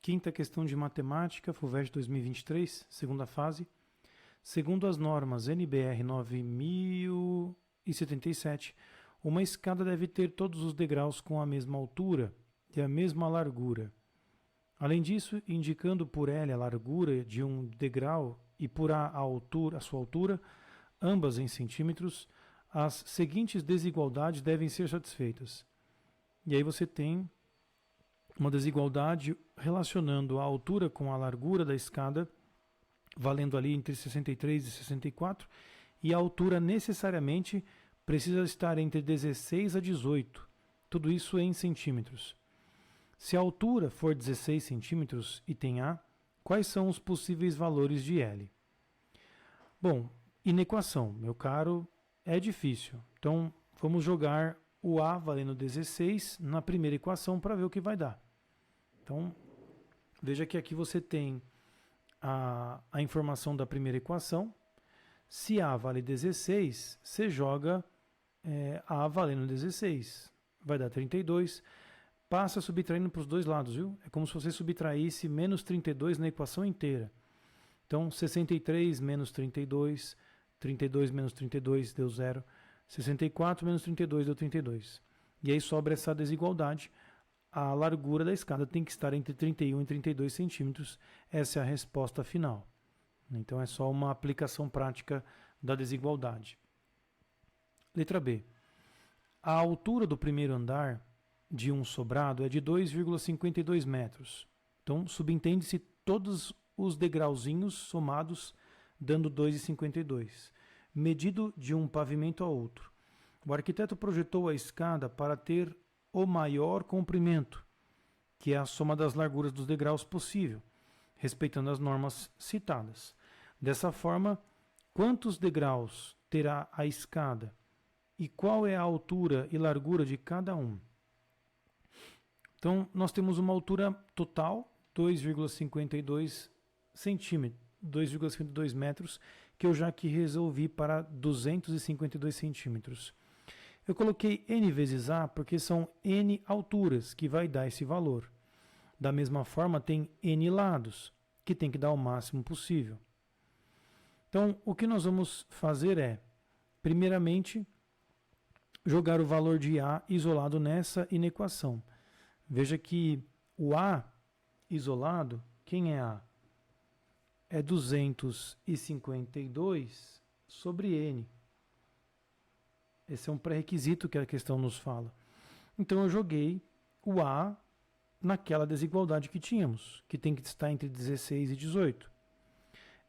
quinta questão de matemática, FUVEST 2023, segunda fase. Segundo as normas NBR 9077, uma escada deve ter todos os degraus com a mesma altura e a mesma largura. Além disso, indicando por L a largura de um degrau e por A a sua altura, ambas em centímetros, as seguintes desigualdades devem ser satisfeitas. E aí você tem uma desigualdade relacionando a altura com a largura da escada, valendo ali entre 63 e 64, e a altura necessariamente precisa estar entre 16 a 18, tudo isso em centímetros. Se a altura for 16 centímetros e tem A, quais são os possíveis valores de L? Bom, inequação, meu caro, é difícil. Então, vamos jogar o A valendo 16 na primeira equação para ver o que vai dar. Então, veja que aqui você tem a informação da primeira equação. Se A vale 16, você joga A valendo 16. Vai dar 32. Passa subtraindo para os dois lados, viu? É como se você subtraísse menos 32 na equação inteira. Então, 63 menos 32, 32 menos 32 deu 0, 64 menos 32 deu 32. E aí sobra essa desigualdade. A largura da escada tem que estar entre 31 e 32 centímetros. Essa é a resposta final. Então, é só uma aplicação prática da desigualdade. Letra B. A altura do primeiro andar de um sobrado é de 2,52 metros. Então, subentende-se todos os degrauzinhos somados, dando 2,52, medido de um pavimento a outro. O arquiteto projetou a escada para ter o maior comprimento, que é a soma das larguras dos degraus possível, respeitando as normas citadas. Dessa forma, quantos degraus terá a escada e qual é a altura e largura de cada um? Então, nós temos uma altura total, 2,52 centímetros, 2,52 metros, que eu já aqui resolvi para 252 centímetros. Eu coloquei n vezes a porque são n alturas que vai dar esse valor. Da mesma forma, tem n lados, que tem que dar o máximo possível. Então, o que nós vamos fazer é, primeiramente, jogar o valor de a isolado nessa inequação. Veja que o A isolado, quem é A? É 252 sobre N. Esse é um pré-requisito que a questão nos fala. Então eu joguei o A naquela desigualdade que tínhamos, que tem que estar entre 16 e 18.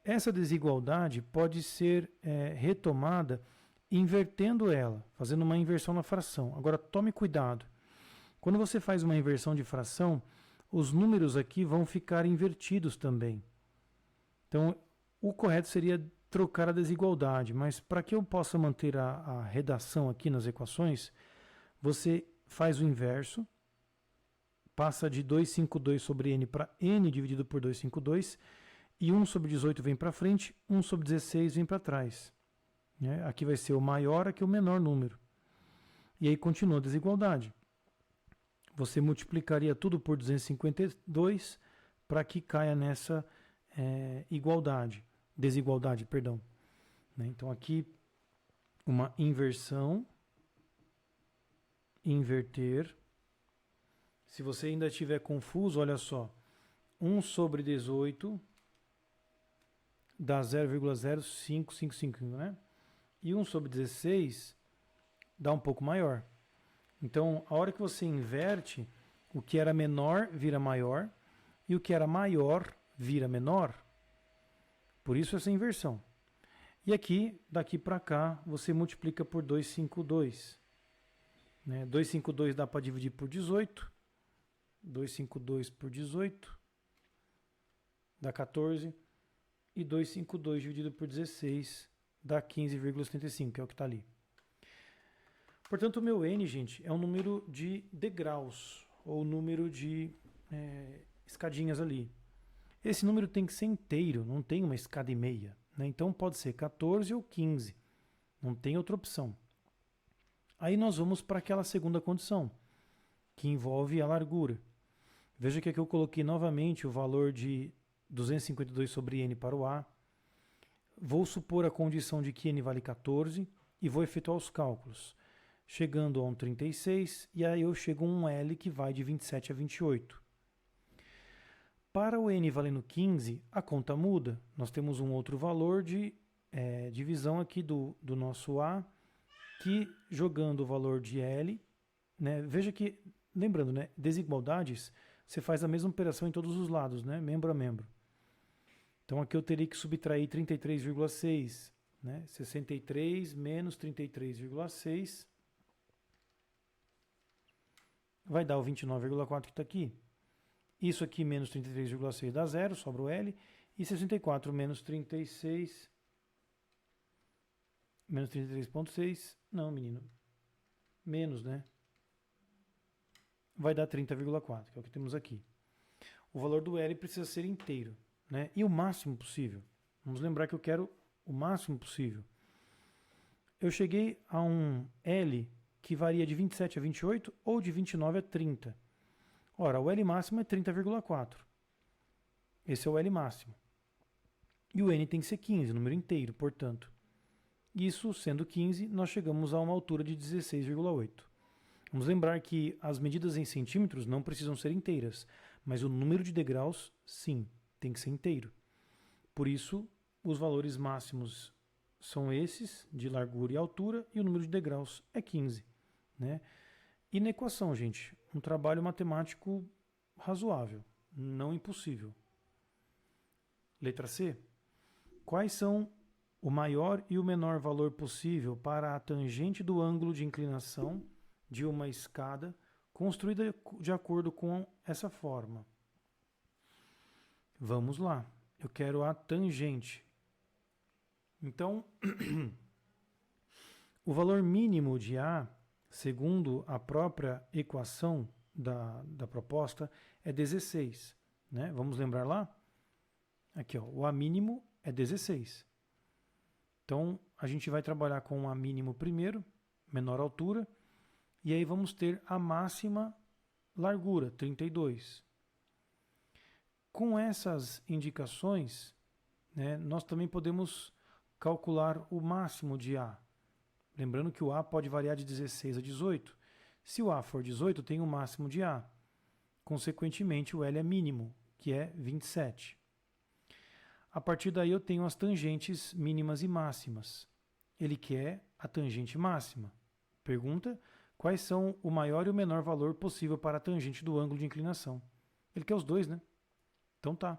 Essa desigualdade pode ser retomada invertendo ela, fazendo uma inversão na fração. Agora tome cuidado. Quando você faz uma inversão de fração, os números aqui vão ficar invertidos também. Então, o correto seria trocar a desigualdade, mas para que eu possa manter a redação aqui nas equações, você faz o inverso, passa de 252 sobre n para n dividido por 252, e 1 sobre 18 vem para frente, 1 sobre 16 vem para trás. Aqui vai ser o maior, aqui o menor número. E aí continua a desigualdade. Você multiplicaria tudo por 252 para que caia nessa desigualdade, perdão. Então aqui uma inversão, inverter. Se você ainda estiver confuso, olha só, 1 sobre 18 dá 0,0555, né? E 1 sobre 16 dá um pouco maior. Então, a hora que você inverte, o que era menor vira maior e o que era maior vira menor. Por isso essa inversão. E aqui, daqui para cá, você multiplica por 252. 252 dá para dividir por 18. 252 por 18 dá 14. E 252 dividido por 16 dá 15,75, que é o que está ali. Portanto, o meu n, gente, é um número de degraus, ou número de escadinhas ali. Esse número tem que ser inteiro, não tem uma escada e meia. Então pode ser 14 ou 15, não tem outra opção. Aí nós vamos para aquela segunda condição, que envolve a largura. Veja que aqui eu coloquei novamente o valor de 252 sobre n para o A. Vou supor a condição de que n vale 14 e vou efetuar os cálculos, chegando a um 36, e aí eu chego a um L que vai de 27 a 28. Para o n valendo 15, a conta muda. Nós temos um outro valor de divisão aqui do nosso A, que jogando o valor de L, né, veja que, lembrando, né, desigualdades, você faz a mesma operação em todos os lados, né, membro a membro. Então aqui eu teria que subtrair 33,6, né, 63 menos 33,6 vai dar o 29,4 que está aqui. Isso aqui menos 33,6 dá 0, sobra o L. E 64 menos 36, menos 33,6, não, menino, menos, né? Vai dar 30,4, que é o que temos aqui. O valor do L precisa ser inteiro, né? E o máximo possível. Vamos lembrar que eu quero o máximo possível. Eu cheguei a um L que varia de 27 a 28 ou de 29 a 30. Ora, o L máximo é 30,4. Esse é o L máximo. E o N tem que ser 15, número inteiro, portanto. Isso sendo 15, nós chegamos a uma altura de 16,8. Vamos lembrar que as medidas em centímetros não precisam ser inteiras, mas o número de degraus, sim, tem que ser inteiro. Por isso, os valores máximos são esses, de largura e altura, e o número de degraus é 15. Né? E na equação, gente, um trabalho matemático razoável, não impossível. Letra C. Quais são o maior e o menor valor possível para a tangente do ângulo de inclinação de uma escada construída de acordo com essa forma? Vamos lá. Eu quero a tangente. Então, o valor mínimo de A, segundo a própria equação da proposta, é 16. Né? Vamos lembrar lá? Aqui, ó, o A mínimo é 16. Então, a gente vai trabalhar com o A mínimo primeiro, menor altura, e aí vamos ter a máxima largura, 32. Com essas indicações, né, nós também podemos calcular o máximo de A. Lembrando que o A pode variar de 16 a 18. Se o A for 18, tem o máximo de A. Consequentemente, o L é mínimo, que é 27. A partir daí eu tenho as tangentes mínimas e máximas. Ele quer a tangente máxima. Pergunta: quais são o maior e o menor valor possível para a tangente do ângulo de inclinação? Ele quer os dois, né? Então tá.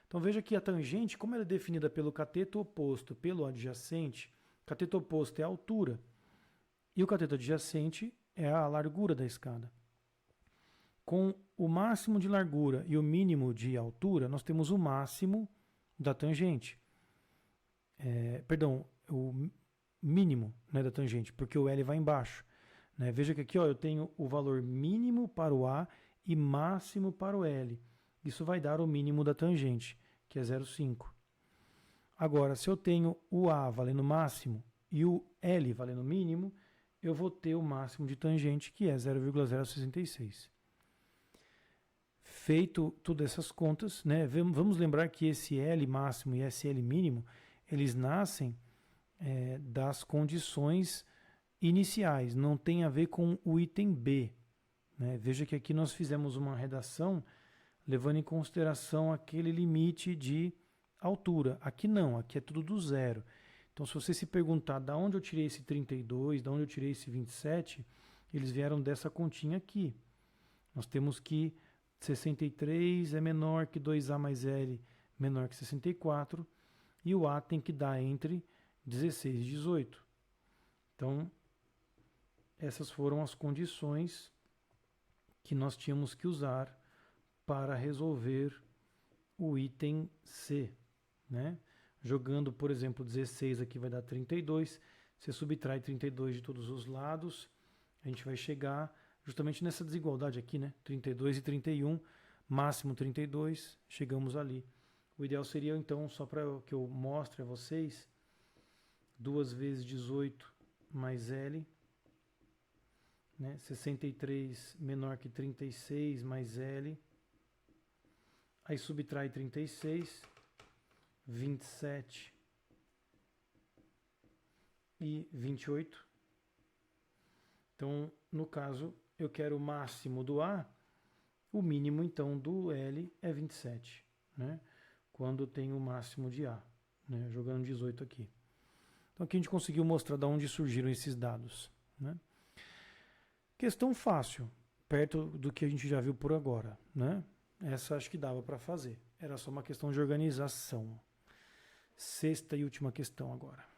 Então veja que a tangente, como ela é definida pelo cateto oposto pelo adjacente, o cateto oposto é a altura e o cateto adjacente é a largura da escada. Com o máximo de largura e o mínimo de altura, nós temos o máximo da tangente. Perdão, o mínimo, né, da tangente, porque o L vai embaixo. Né? Veja que aqui, ó, eu tenho o valor mínimo para o A e máximo para o L. Isso vai dar o mínimo da tangente, que é 0,5. Agora, se eu tenho o A valendo máximo e o L valendo mínimo, eu vou ter o máximo de tangente, que é 0,066. Feito todas essas contas, né, vamos lembrar que esse L máximo e esse L mínimo, eles nascem das condições iniciais, não tem a ver com o item B. Né? Veja que aqui nós fizemos uma redação levando em consideração aquele limite de altura. Aqui não, aqui é tudo do zero. Então, se você se perguntar de onde eu tirei esse 32, de onde eu tirei esse 27, eles vieram dessa continha aqui. Nós temos que 63 é menor que 2A mais L menor que 64, e o A tem que dar entre 16 e 18. Então, essas foram as condições que nós tínhamos que usar para resolver o item C. Né? Jogando, por exemplo, 16 aqui vai dar 32. Você subtrai 32 de todos os lados, a gente vai chegar justamente nessa desigualdade aqui, né? 32 e 31, máximo 32, chegamos ali. O ideal seria, então, só para que eu mostre a vocês, 2 vezes 18 mais L, né? 63 menor que 36 mais L, Aí subtrai 36, 27 e 28. Então, no caso, eu quero o máximo do A, o mínimo, então, do L é 27, né? Quando tem o máximo de A, né? Jogando 18 aqui. Então, aqui a gente conseguiu mostrar de onde surgiram esses dados, né? Questão fácil, perto do que a gente já viu por agora, né? Essa acho que dava para fazer. Era só uma questão de organização. Sexta e última questão agora.